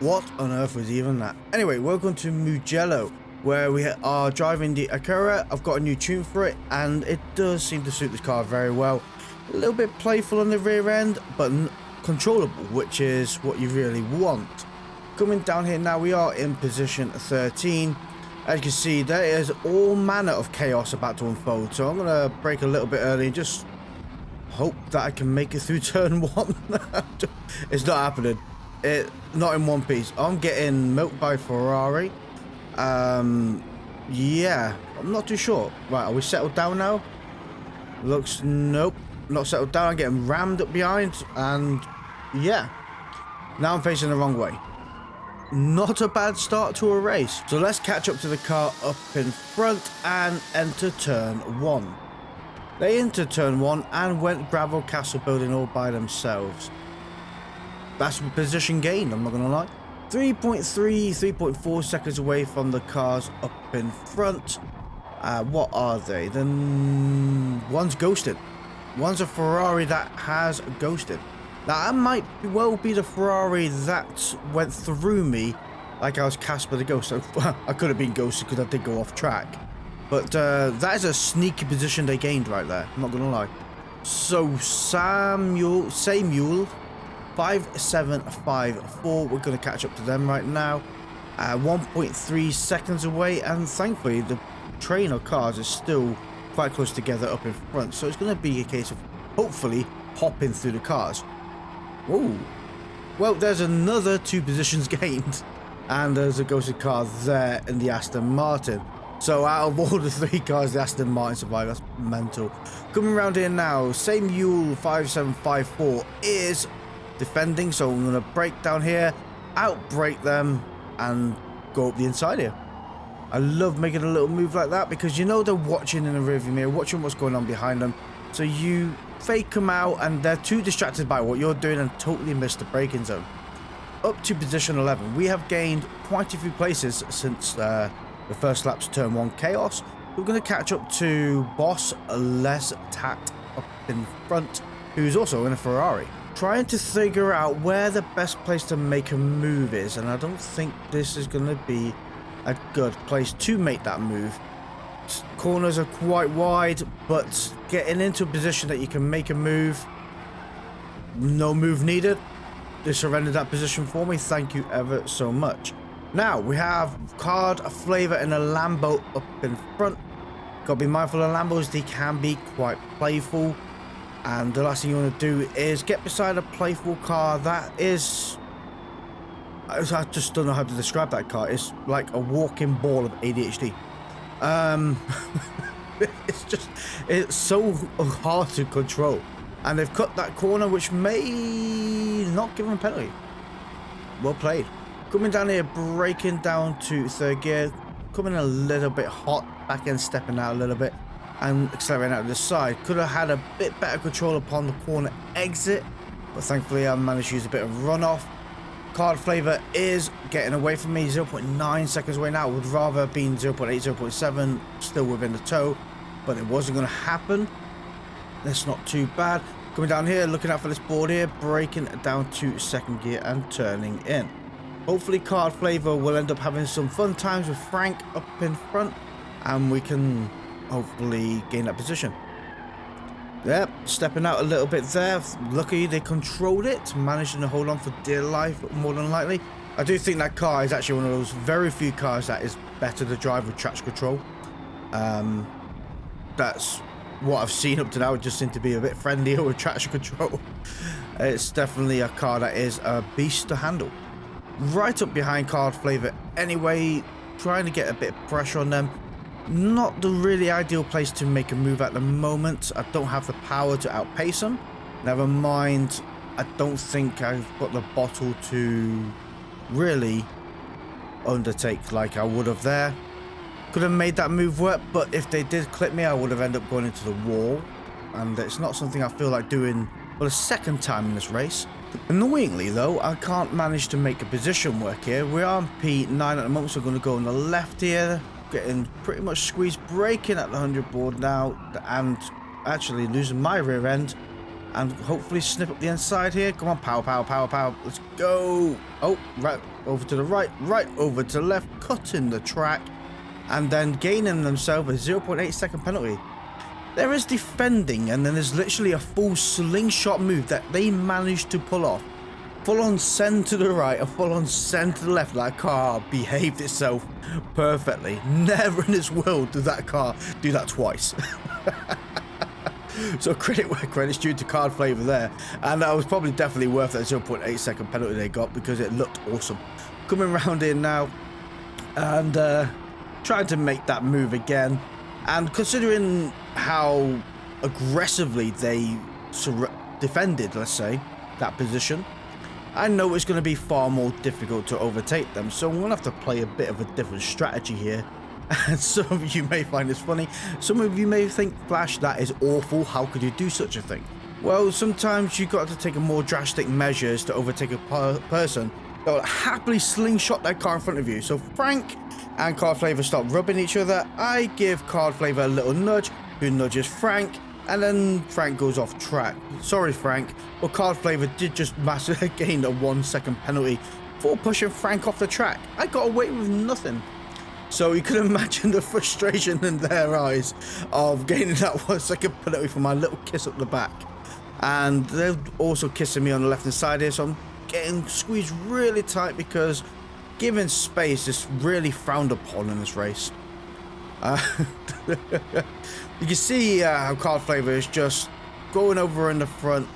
What on earth was even that? Anyway, welcome to Mugello, where we are driving the Acura. I've got a new tune for it, and it does seem to suit this car very well. A little bit playful on the rear end, but controllable, which is what you really want. Coming down here now, we are in position 13. As you can see, there is all manner of chaos about to unfold, so I'm going to brake a little bit early and just hope that I can make it through turn 1. It's not happening. Not in one piece. I'm getting milked by Ferrari. Yeah, I'm not too sure. Right, are we settled down now? Looks, nope, not settled down. I'm getting rammed up behind, and yeah, now I'm facing the wrong way. Not a bad start to a race. So let's catch up to the car up in front and enter turn 1. They entered turn 1 and went gravel castle building all by themselves. That's a position gained, I'm not gonna lie. 3.4 seconds away from the cars up in front. What are they? Then one's ghosted. One's a Ferrari that has ghosted. Now, that might well be the Ferrari that went through me like I was Casper the Ghost. So, I could have been ghosted because I did go off track. But that is a sneaky position they gained right there. I'm not going to lie. So, Samuel 5754. We're going to catch up to them right now. 1.3 seconds away. And thankfully, the train of cars is still quite close together up in front. So, it's going to be a case of hopefully hopping through the cars. Whoa. Well, there's another 2 positions gained, and there's a ghosted car there in the Aston Martin. So out of all the 3 cars, the Aston Martin survived. That's mental. Coming around here now, Samuel 5754 is defending, so I'm going to brake down here, outbrake them, and go up the inside here. I love making a little move like that because you know they're watching in the rearview mirror, watching what's going on behind them. So you fake them out and they're too distracted by what you're doing and totally miss the braking zone. Up to position 11. We have gained quite a few places since the first lap's turn 1 chaos. We're going to catch up to Boss Les Tat up in front, who's also in a Ferrari. Trying to figure out where the best place to make a move is, and I don't think this is going to be a good place to make that move. Corners are quite wide, but getting into a position that you can make a move, no move needed. They surrendered that position for me. Thank you ever so much. Now we have Card Flavor in a Lambo up in front. Gotta be mindful of Lambos, they can be quite playful, and the last thing you want to do is get beside a playful car that is, I just don't know how to describe that car. It's like a walking ball of ADHD. It's so hard to control, and they've cut that corner, which may not give them a penalty. Well played. Coming down here, braking down to 3rd gear, coming a little bit hot, back end stepping out a little bit and accelerating out to the side. Could have had a bit better control upon the corner exit, but thankfully I managed to use a bit of runoff. Card Flavor is getting away from me, 0.9 seconds away now. Would rather have been 0.8, 0.7, still within the toe, but it wasn't going to happen. That's not too bad. Coming down here, looking out for this board here, braking down to 2nd gear and turning in. Hopefully Card Flavor will end up having some fun times with Frank up in front, and we can hopefully gain that position. Yep, stepping out a little bit there. Luckily they controlled it, managing to hold on for dear life more than likely. I do think that car is actually one of those very few cars that is better to drive with traction control. That's what I've seen up to now. It just seemed to be a bit friendlier with traction control. It's definitely a car that is a beast to handle. Right up behind Card Flavor anyway, trying to get a bit of pressure on them. Not the really ideal place to make a move at the moment. I don't have the power to outpace them. Never mind, I don't think I've got the bottle to really undertake like I would have there. Could have made that move work, but if they did clip me, I would have ended up going into the wall. And it's not something I feel like doing for the 2nd time in this race. Annoyingly though, I can't manage to make a position work here. We are on P9 at the moment, so I'm going to go on the left here. Getting pretty much squeezed, braking at the 100 board now, and actually losing my rear end and hopefully snip up the inside here. Come on, power, power, power, power. Let's go. Oh, right over to the right, right over to the left, cutting the track, and then gaining themselves a 0.8 second penalty. There is defending, and then there's literally a full slingshot move that they managed to pull off. Full on send to the right and full on send to the left. That car behaved itself perfectly. Never in its world did that car do that twice. So credit where credit's due to Card Flavor there. And that was probably definitely worth that 0.8 second penalty they got, because it looked awesome. Coming round in now and trying to make that move again. And considering how aggressively they defended, let's say, that position, I know it's going to be far more difficult to overtake them, so I'm going to have to play a bit of a different strategy here. And some of you may find this funny, some of you may think, Flash, that is awful, how could you do such a thing? Well, sometimes you've got to take a more drastic measures to overtake a person that will happily slingshot their car in front of you. So Frank and Card Flavor start rubbing each other. I give Card Flavor a little nudge, who nudges Frank, and then Frank goes off track. Sorry, Frank, but Card Flavor did just massively gain a 1 second penalty for pushing Frank off the track. I got away with nothing. So you can imagine the frustration in their eyes of gaining that 1 second penalty for my little kiss up the back. And they're also kissing me on the left hand side here, so I'm getting squeezed really tight because giving space is really frowned upon in this race. You can see how Card Flavor is just going over in the front,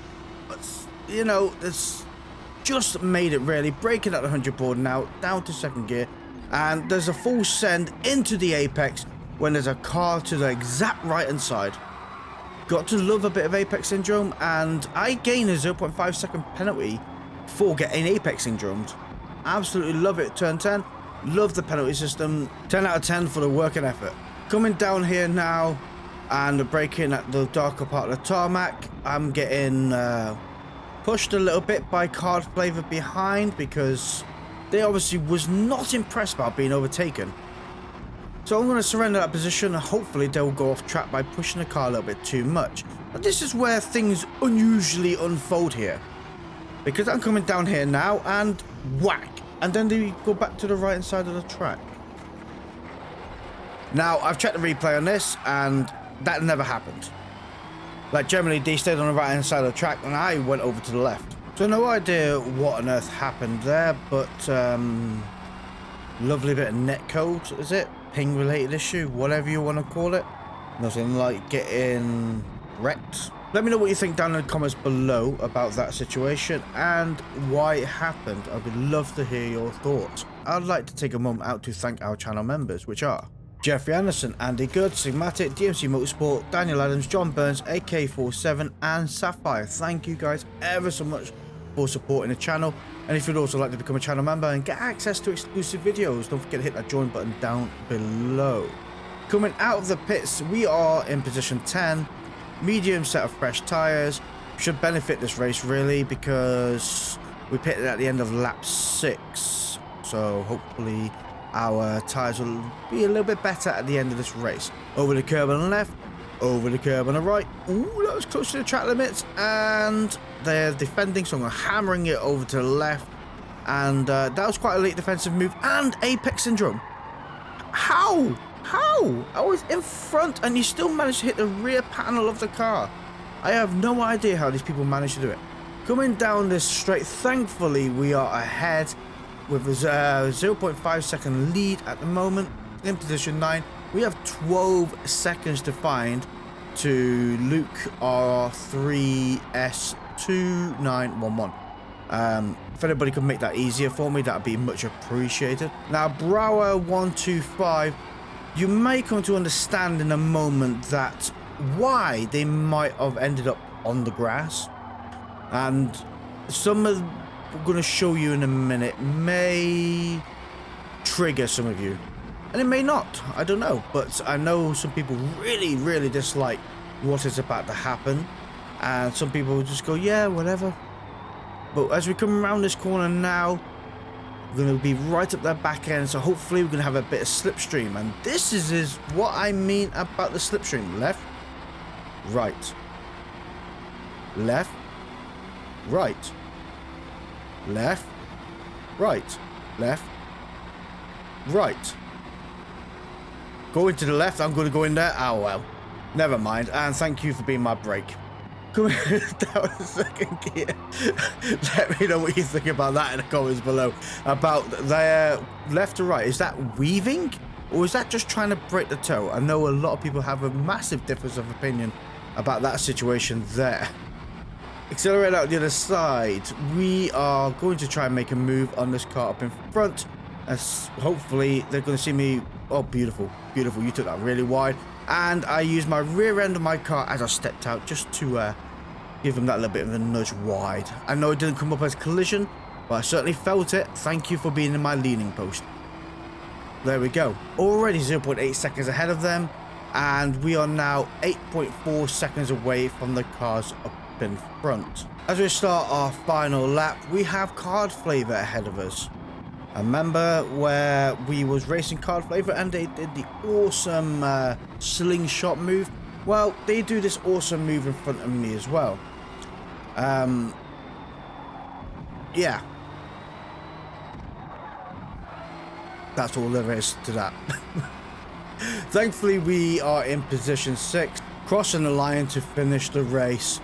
but you know, it's just made it really, breaking at the 100 board now, down to second gear, and there's a full send into the apex when there's a car to the exact right hand side. Got to love a bit of apex syndrome, and I gain a 0.5 second penalty for getting apex syndromed. Absolutely love it. Turn 10, love the penalty system. 10 out of 10 for the work and effort. Coming down here now and braking at the darker part of the tarmac, I'm getting pushed a little bit by Card Flavor behind because they obviously was not impressed about being overtaken. So I'm going to surrender that position, and hopefully they'll go off track by pushing the car a little bit too much. But this is where things unusually unfold here, because I'm coming down here now and whack, and then they go back to the right hand side of the track. Now I've checked the replay on this, and that never happened. Like, generally they stayed on the right hand side of the track and I went over to the left. So no idea what on earth happened there, but lovely bit of netcode, is it? Ping related issue, whatever you want to call it. Nothing like getting wrecked. Let me know what you think down in the comments below about that situation and why it happened. I would love to hear your thoughts. I'd like to take a moment out to thank our channel members, which are Jeffrey Anderson, Andy Good, Sigmatic, DMC Motorsport, Daniel Adams, John Burns, AK47 and Sapphire. Thank you guys ever so much for supporting the channel, and if you'd also like to become a channel member and get access to exclusive videos, don't forget to hit that join button down below. Coming out of the pits, we are in position 10, medium set of fresh tyres. Should benefit this race really, because we pitted at the end of lap 6, so hopefully our tyres will be a little bit better at the end of this race. Over the curb on the left, over the curb on the right. Ooh, that was close to the track limits, and they're defending, so I'm hammering it over to the left, and that was quite a late defensive move, and apex syndrome. How? I was in front and you still managed to hit the rear panel of the car. I have no idea how these people managed to do it. Coming down this straight, thankfully we are ahead with a 0.5 second lead at the moment in position 9. We have 12 seconds to find to Luke R3S2911. If anybody could make that easier for me, that would be much appreciated. Now, Brower125, you may come to understand in a moment that why they might have ended up on the grass, and some of we're going to show you in a minute may trigger some of you, and it may not, I don't know, but I know some people really dislike what is about to happen, and some people will just go, yeah, whatever. But as we come around this corner now, we're going to be right up their back end, so hopefully we're going to have a bit of slipstream, and this is what I mean about the slipstream. Left, right, left, right, left, right, left, right. Going to the left, I'm going to go in there. Oh, well. Never mind. And thank you for being my brake. Come down the second gear. Let me know what you think about that in the comments below. About their left to right. Is that weaving? Or is that just trying to break the toe? I know a lot of people have a massive difference of opinion about that situation there. Accelerate out the other side. We are going to try and make a move on this car up in front. As hopefully they're going to see me. Oh, beautiful. Beautiful. You took that really wide. And I used my rear end of my car as I stepped out just to give them that little bit of a nudge wide. I know it didn't come up as collision, but I certainly felt it. Thank you for being in my leaning post. There we go. Already 0.8 seconds ahead of them. And we are now 8.4 seconds away from the cars up in front. As we start our final lap, we have Card Flavor ahead of us. I remember where we was racing Card Flavor and they did the awesome slingshot move. Well, they do this awesome move in front of me as well. Yeah. That's all there is to that. Thankfully, we are in position 6, crossing the line to finish the race.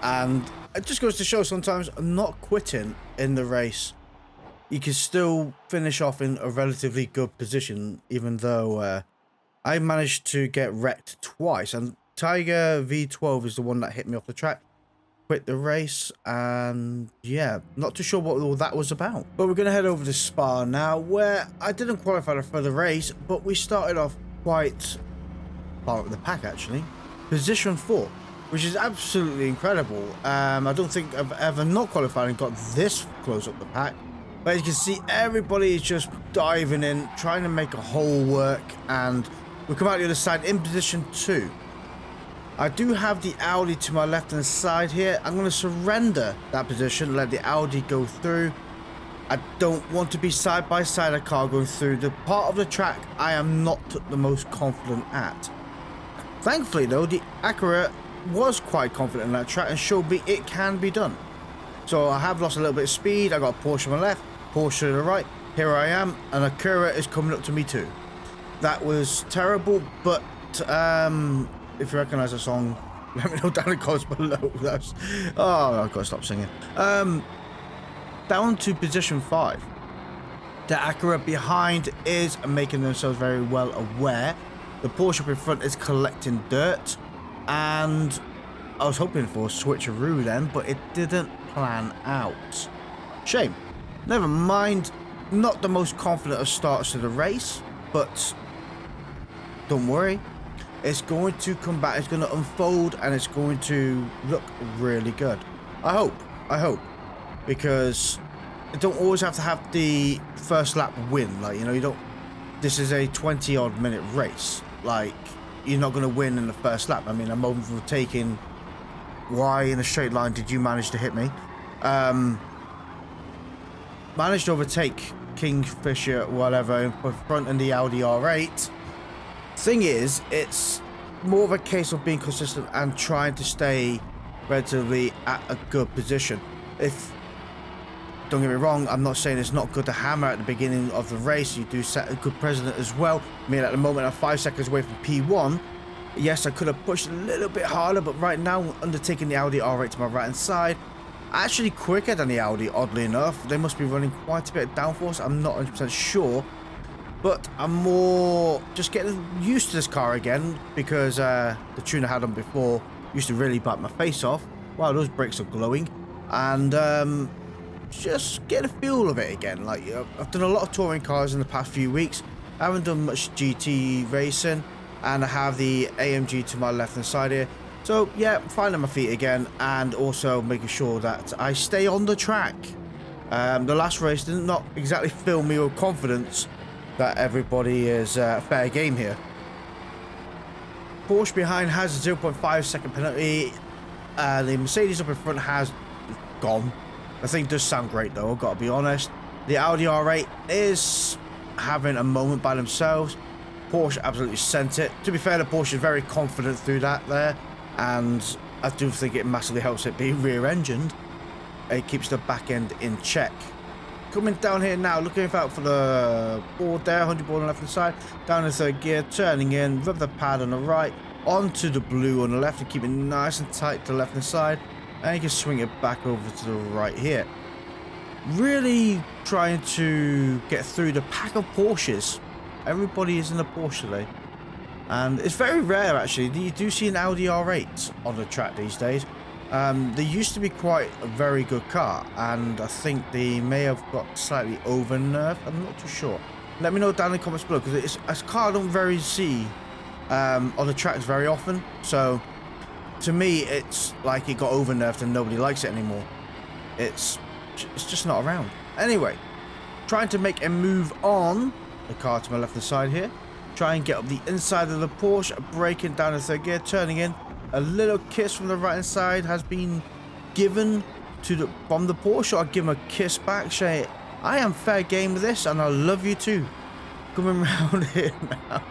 And it just goes to show sometimes not quitting in the race. You can still finish off in a relatively good position, even though I managed to get wrecked twice. And Tiger V12 is the one that hit me off the track. Quit the race, and yeah, not too sure what all that was about. But we're going to head over to Spa now, where I didn't qualify for the race, but we started off quite far up the pack, actually. Position 4, which is absolutely incredible. I don't think I've ever not qualified and got this close up the pack. But as you can see, everybody is just diving in, trying to make a hole work, and we come out the other side in position 2. I do have the Audi to my left-hand side here. I'm going to surrender that position, let the Audi go through. I don't want to be side by side a car going through the part of the track I am not the most confident at. Thankfully, though, the Acura was quite confident in that track and showed me it can be done. So I have lost a little bit of speed. I got a Porsche on my left, Porsche to the right. Here I am, and Acura is coming up to me too. That was terrible, but if you recognise the song, let me know down in the comments below. That's, oh, I've got to stop singing. Down to position 5. The Acura behind is making themselves very well aware. The Porsche up in front is collecting dirt, and I was hoping for a switcheroo then, but it didn't plan out. Shame. Never mind. Not the most confident of starts to the race, but don't worry. It's going to come back, it's going to unfold, and it's going to look really good. I hope. Because you don't always have to have the first lap win. Like, you know, you don't... This is a 20-odd minute race. Like, you're not going to win in the first lap. I mean, I'm overtaking... Why in a straight line did you manage to hit me? Managed to overtake Kingfisher, whatever, in front in the Audi R8. Thing is, it's more of a case of being consistent and trying to stay relatively at a good position. Don't get me wrong, I'm not saying it's not good to hammer at the beginning of the race. You do set a good precedent as well. I mean, at the moment I'm 5 seconds away from P1. Yes, I could have pushed a little bit harder, but right now undertaking the Audi R8 to my right hand side, actually quicker than the Audi, oddly enough. They must be running quite a bit of downforce. I'm not 100% sure. But I'm more just getting used to this car again, because the tune I had on before used to really bite my face off. Wow, those brakes are glowing. And just get a feel of it again. Like, I've done a lot of touring cars in the past few weeks. I haven't done much GT racing, and I have the AMG to my left hand side here. So yeah, finding my feet again, and also making sure that I stay on the track. The last race did not exactly fill me with confidence that everybody is fair game here. Porsche behind has a 0.5 second penalty. The Mercedes up in front has gone. The thing does sound great though, I've got to be honest. The Audi R8 is having a moment by themselves. Porsche absolutely sent it. To be fair, the Porsche is very confident through that there. And I do think it massively helps it be rear-engined. It keeps the back end in check. Coming down here now, looking out for the board there, 100 board on the left hand side, down in third gear, turning in, rub the pad on the right, onto the blue on the left, and keep it nice and tight to the left hand side, and you can swing it back over to the right here. Really trying to get through the pack of Porsches. Everybody is in a Porsche today, and it's very rare actually. You do see an Audi R8 on the track these days. They used to be quite a very good car, and I think they may have got slightly over nerfed. I'm not too sure. Let me know down in the comments below, because it's a car I don't very see on the tracks very often. So to me, it's like it got over nerfed and nobody likes it anymore. It's just not around. Anyway, trying to make a move on the car to my left hand side here. Try and get up the inside of the Porsche, braking down in third gear, turning in. A little kiss from the right hand side has been given to from the Porsche. I'll give him a kiss back, say, I am fair game with this, and I love you too. Coming around here now.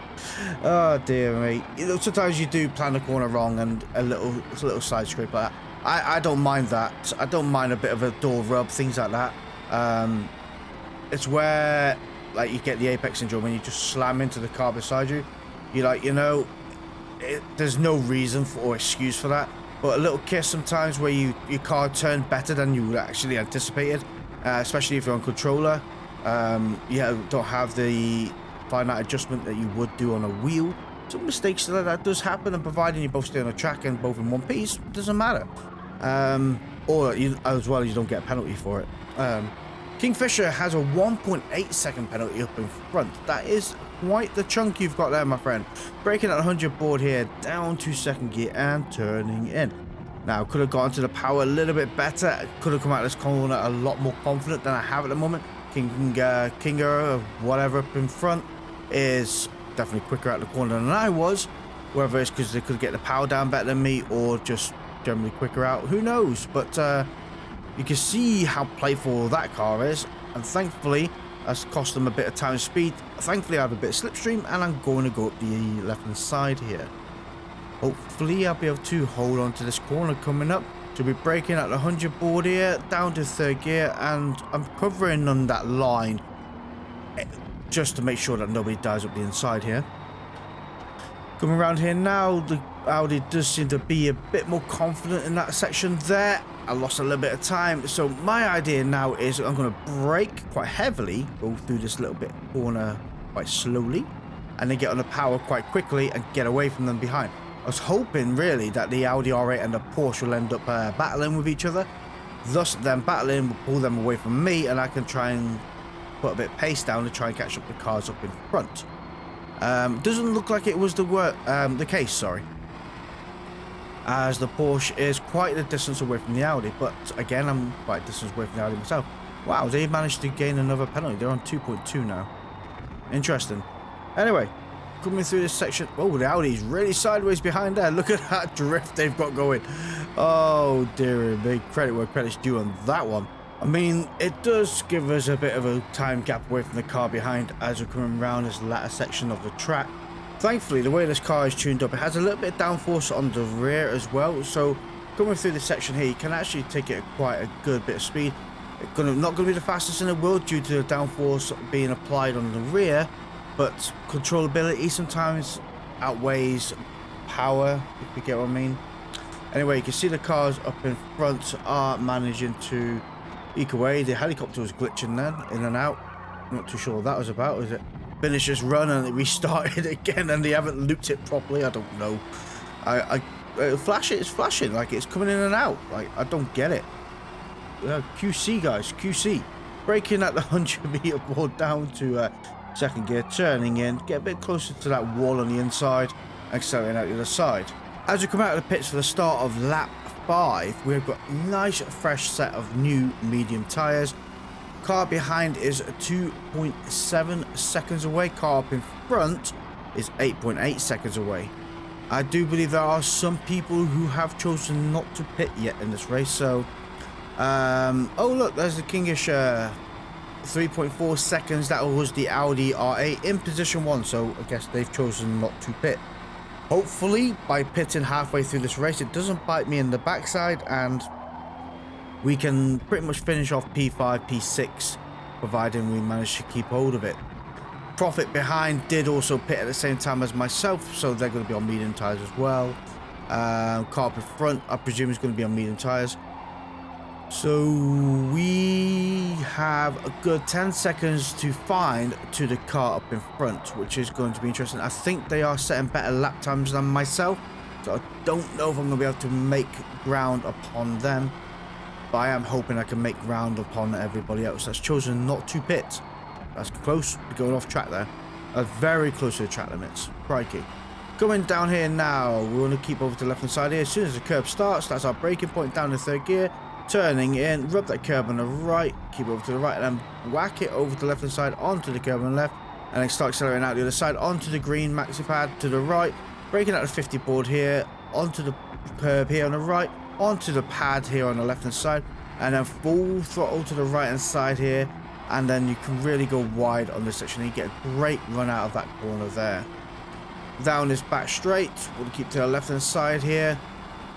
Oh dear me. You know, sometimes you do plan the corner wrong, and a little side scrape like that. I don't mind that. I don't mind a bit of a door rub, things like that. It's where like you get the apex syndrome when you just slam into the car beside you. You're like, you know, there's no reason or excuse for that, but a little kiss sometimes where your car turned better than you actually anticipated, especially if you're on controller. You don't have the finite adjustment that you would do on a wheel. Some mistakes like that does happen, and providing you both stay on the track and both in one piece, doesn't matter. Or as well, you don't get a penalty for it. Kingfisher has a 1.8 second penalty up in front. That is quite the chunk you've got there, my friend. Braking at 100 board here, down to second gear and turning in. Now, could have gone to the power a little bit better. Could have come out of this corner a lot more confident than I have at the moment. Kinga, whatever up in front, is definitely quicker out the corner than I was. Whether it's because they could get the power down better than me, or just generally quicker out, who knows? But you can see how playful that car is, and thankfully that's cost them a bit of time and speed. Thankfully I have a bit of slipstream, and I'm going to go up the left hand side here. Hopefully I'll be able to hold on to this corner coming up. To be braking at the 100 board here, down to third gear, and I'm covering on that line just to make sure that nobody dies up the inside here. Coming around here now, the Audi does seem to be a bit more confident in that section there. I lost a little bit of time, so my idea now is I'm going to brake quite heavily, go through this little bit corner quite slowly, and then get on the power quite quickly and get away from them behind. I was hoping really that the Audi R8 and the Porsche will end up battling with each other, thus them battling will pull them away from me, and I can try and put a bit of pace down to try and catch up the cars up in front. Doesn't look like it was the case, sorry, as the Porsche is quite a distance away from the Audi, but again, I'm quite a distance away from the Audi myself. Wow, they managed to gain another penalty. They're on 2.2 now. Interesting. Anyway, coming through this section. Oh, the Audi's really sideways behind there. Look at that drift they've got going. Oh dear, big credit where credit's due on that one. I mean, it does give us a bit of a time gap away from the car behind as we're coming around this latter section of the track. Thankfully, the way this car is tuned up, it has a little bit of downforce on the rear as well. So coming through this section here, you can actually take it at quite a good bit of speed. It's not going to be the fastest in the world due to the downforce being applied on the rear, but controllability sometimes outweighs power, if you get what I mean. Anyway, you can see the cars up in front are managing to eke away. The helicopter was glitching then, in and out. I'm not too sure what that was about, is it? Finished this run and it restarted again, and they haven't looped it properly. I don't know. It's flashing like it's coming in and out. Like, I don't get it. QC guys, QC. Braking at the 100 meter board down to second gear, turning in, get a bit closer to that wall on the inside, accelerating out the other side. As we come out of the pits for the start of lap 5, we've got a nice fresh set of new medium tyres. Car behind is 2.7 seconds away. Car up in front is 8.8 seconds away. I do believe there are some people who have chosen not to pit yet in this race. So, oh look, there's the Kingish 3.4 seconds. That was the Audi R8 in position 1. So I guess they've chosen not to pit. Hopefully, by pitting halfway through this race, it doesn't bite me in the backside and we can pretty much finish off P5, P6, providing we manage to keep hold of it. Profit behind did also pit at the same time as myself, so they're going to be on medium tyres as well. Car up in front, I presume, is going to be on medium tyres. So we have a good 10 seconds to find to the car up in front, which is going to be interesting. I think they are setting better lap times than myself, so I don't know if I'm going to be able to make ground upon them. But I am hoping I can make ground upon everybody else that's chosen not to pit. That's close to going off track there. Very close to the track limits. Crikey. Going down here now, we want to keep over to the left hand side here. As soon as the curb starts, that's our braking point down in third gear. Turning in, rub that curb on the right, keep over to the right, and then whack it over to the left hand side onto the curb on the left, and then start accelerating out the other side onto the green maxi pad to the right, braking out the 50 board here, onto the curb here on the right, onto the pad here on the left hand side, and then full throttle to the right hand side here, and then you can really go wide on this section and you get a great run out of that corner there. Down this back straight, we'll keep to the left hand side here,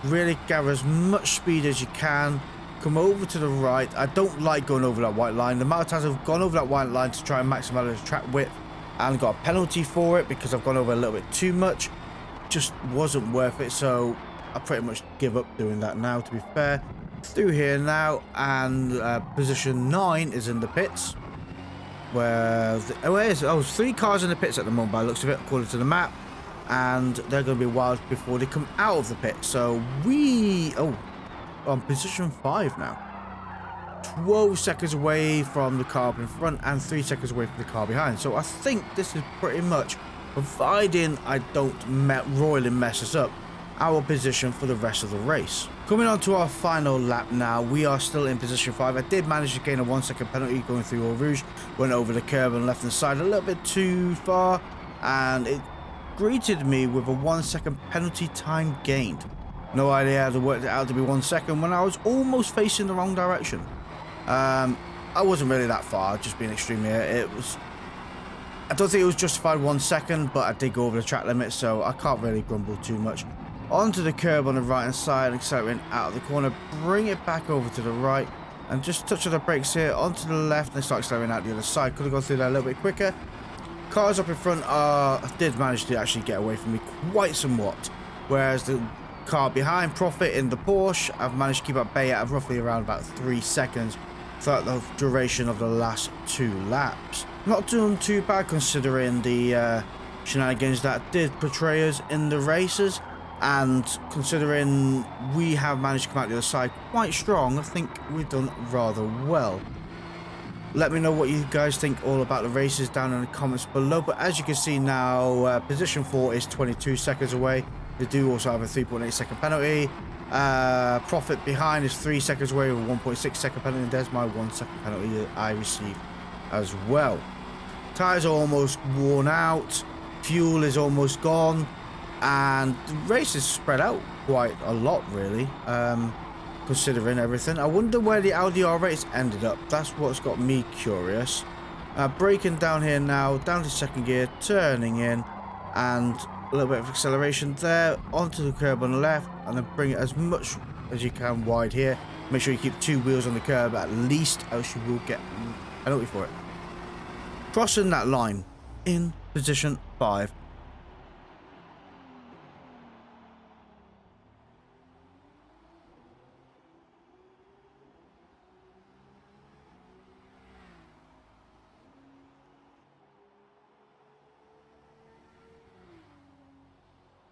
really gather as much speed as you can. Come over to the right. I don't like going over that white line. The amount of times I've gone over that white line to try and maximize the track width and got a penalty for it because I've gone over a little bit too much, just wasn't worth it. So I pretty much give up doing that now, to be fair. Through here now, and position 9 is in the pits. Where there's 3 cars in the pits at the moment by the looks of it, according to the map. And they're going to be wild before they come out of the pit. So we... on position 5 now. 12 seconds away from the car up in front and 3 seconds away from the car behind. So I think this is pretty much, providing I don't royally mess us up, our position for the rest of the race. Coming on to our final lap now, we are still in position 5. I did manage to gain a 1 second penalty going through Eau Rouge. Went over the curb on the left hand side a little bit too far, and it greeted me with a 1 second penalty time gained. No idea how to work it out to be 1 second when I was almost facing the wrong direction. I wasn't really that far, just being extremely... I don't think it was justified 1 second, but I did go over the track limit, so I can't really grumble too much. Onto the curb on the right hand side, accelerating out of the corner, bring it back over to the right, and just touch of the brakes here, onto the left, and start accelerating out the other side. Could have gone through that a little bit quicker. Cars up in front did manage to actually get away from me quite somewhat, whereas the car behind, Profit in the Porsche, I've managed to keep at bay at roughly around about 3 seconds throughout the duration of the last 2 laps. Not doing too bad considering the shenanigans that did portray us in the races, and considering we have managed to come out the other side quite strong, I think we've done rather well. Let me know what you guys think all about the races down in the comments below. But as you can see now, position 4 is 22 seconds away. They do also have a 3.8 second penalty. Profit behind is 3 seconds away with a 1.6 second penalty. And there's my 1 second penalty that I received as well. Tyres are almost worn out. Fuel is almost gone. And the race is spread out quite a lot, really. Considering everything. I wonder where the Audi R8s ended up. That's what's got me curious. Braking down here now, down to second gear, turning in, and a little bit of acceleration there, onto the curb on the left, and then bring it as much as you can wide here. Make sure you keep 2 wheels on the curb at least, else you will get a penalty for it. Crossing that line in position 5